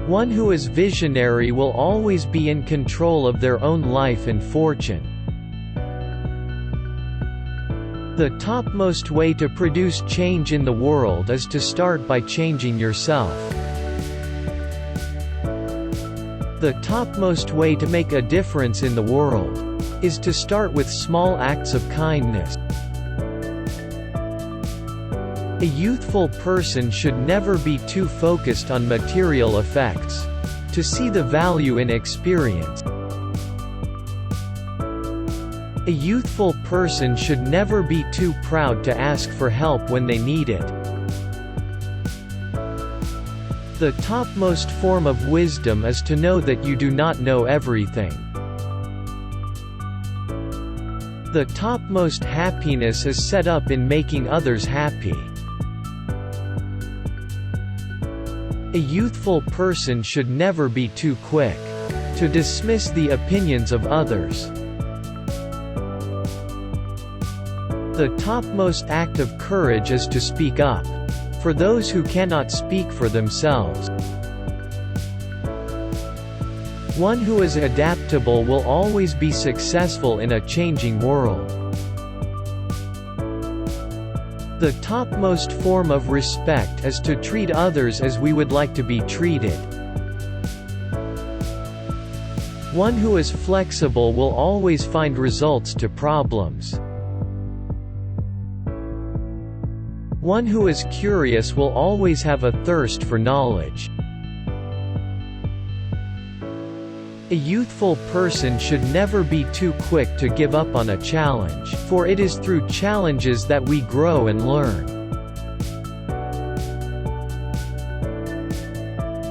One who is visionary will always be in control of their own life and fortune. The topmost way to produce change in the world is to start by changing yourself. The topmost way to make a difference in the world is to start with small acts of kindness. A youthful person should never be too focused on material effects to see the value in experience. A youthful person should never be too proud to ask for help when they need it. The topmost form of wisdom is to know that you do not know everything. The topmost happiness is set up in making others happy. A youthful person should never be too quick to dismiss the opinions of others. The topmost act of courage is to speak up for those who cannot speak for themselves. One who is adaptable will always be successful in a changing world. The topmost form of respect is to treat others as we would like to be treated. One who is flexible will always find results to problems. One who is curious will always have a thirst for knowledge. A youthful person should never be too quick to give up on a challenge, for it is through challenges that we grow and learn.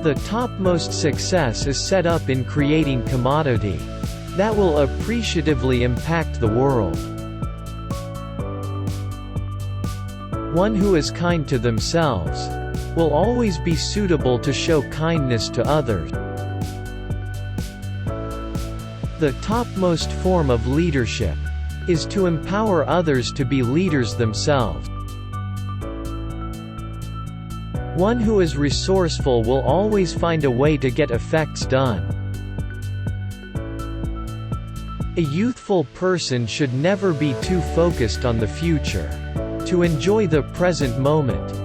The topmost success is set up in creating commodity that will appreciatively impact the world. One who is kind to themselves will always be suitable to show kindness to others. The topmost form of leadership is to empower others to be leaders themselves. One who is resourceful will always find a way to get effects done. A youthful person should never be too focused on the future to enjoy the present moment.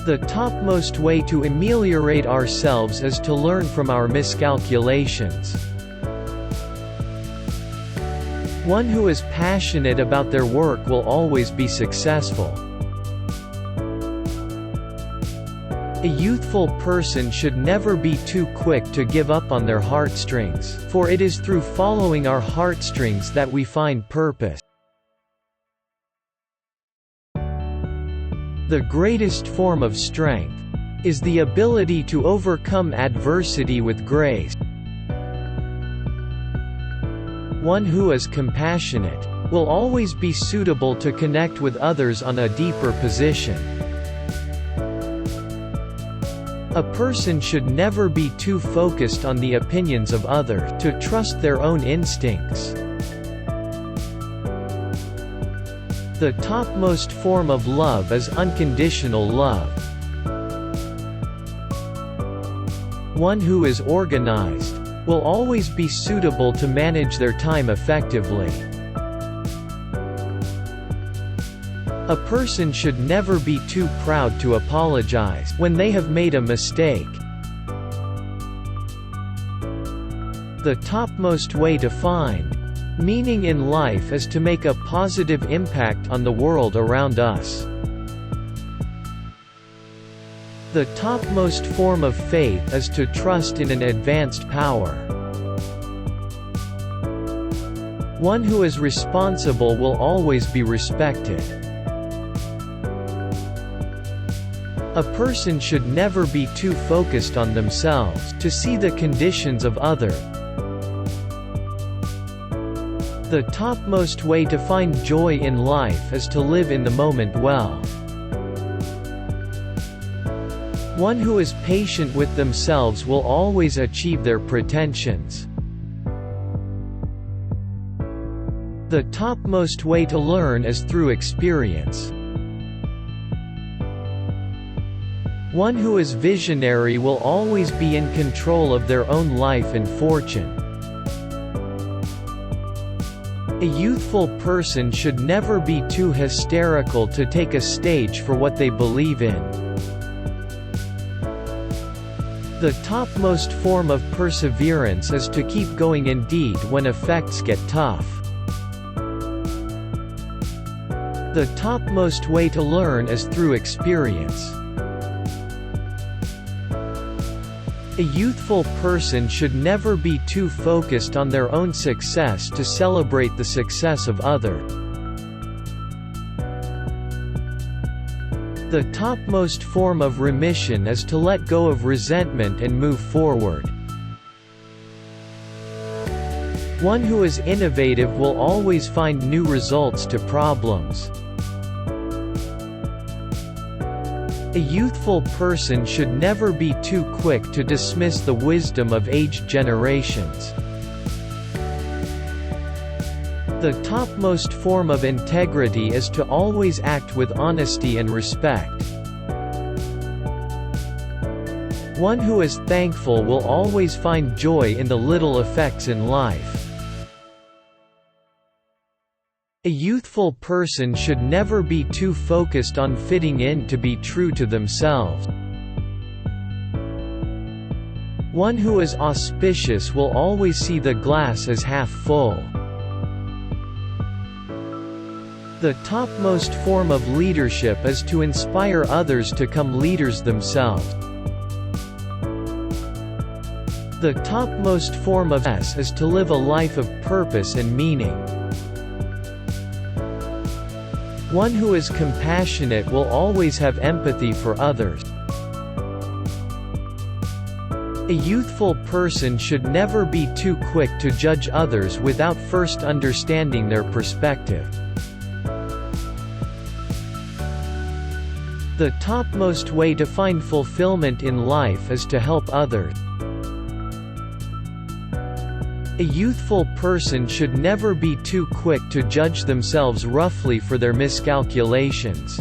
The topmost way to ameliorate ourselves is to learn from our miscalculations. One who is passionate about their work will always be successful. A youthful person should never be too quick to give up on their heartstrings, for it is through following our heartstrings that we find purpose. The greatest form of strength is the ability to overcome adversity with grace. One who is compassionate will always be suitable to connect with others on a deeper position. A person should never be too focused on the opinions of others to trust their own instincts. The topmost form of love is unconditional love. One who is organized will always be suitable to manage their time effectively. A person should never be too proud to apologize when they have made a mistake. The topmost way to find meaning in life is to make a positive impact on the world around us. The topmost form of faith is to trust in an advanced power. One who is responsible will always be respected. A person should never be too focused on themselves to see the conditions of others. The topmost way to find joy in life is to live in the moment well. One who is patient with themselves will always achieve their pretensions. The topmost way to learn is through experience. One who is visionary will always be in control of their own life and fortune. A youthful person should never be too hysterical to take a stage for what they believe in. The topmost form of perseverance is to keep going indeed when effects get tough. The topmost way to learn is through experience. A youthful person should never be too focused on their own success to celebrate the success of others. The topmost form of remission is to let go of resentment and move forward. One who is innovative will always find new results to problems. A youthful person should never be too quick to dismiss the wisdom of aged generations. The topmost form of integrity is to always act with honesty and respect. One who is thankful will always find joy in the little effects in life. A youthful person should never be too focused on fitting in to be true to themselves. One who is auspicious will always see the glass as half full. The topmost form of leadership is to inspire others to come leaders themselves. The topmost form of success is to live a life of purpose and meaning. One who is compassionate will always have empathy for others. A youthful person should never be too quick to judge others without first understanding their perspective. The topmost way to find fulfillment in life is to help others. A youthful person should never be too quick to judge themselves roughly for their miscalculations.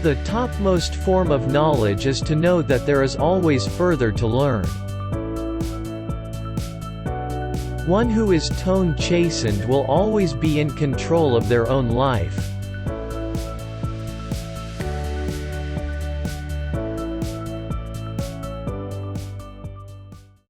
The topmost form of knowledge is to know that there is always further to learn. One who is tone chastened will always be in control of their own life.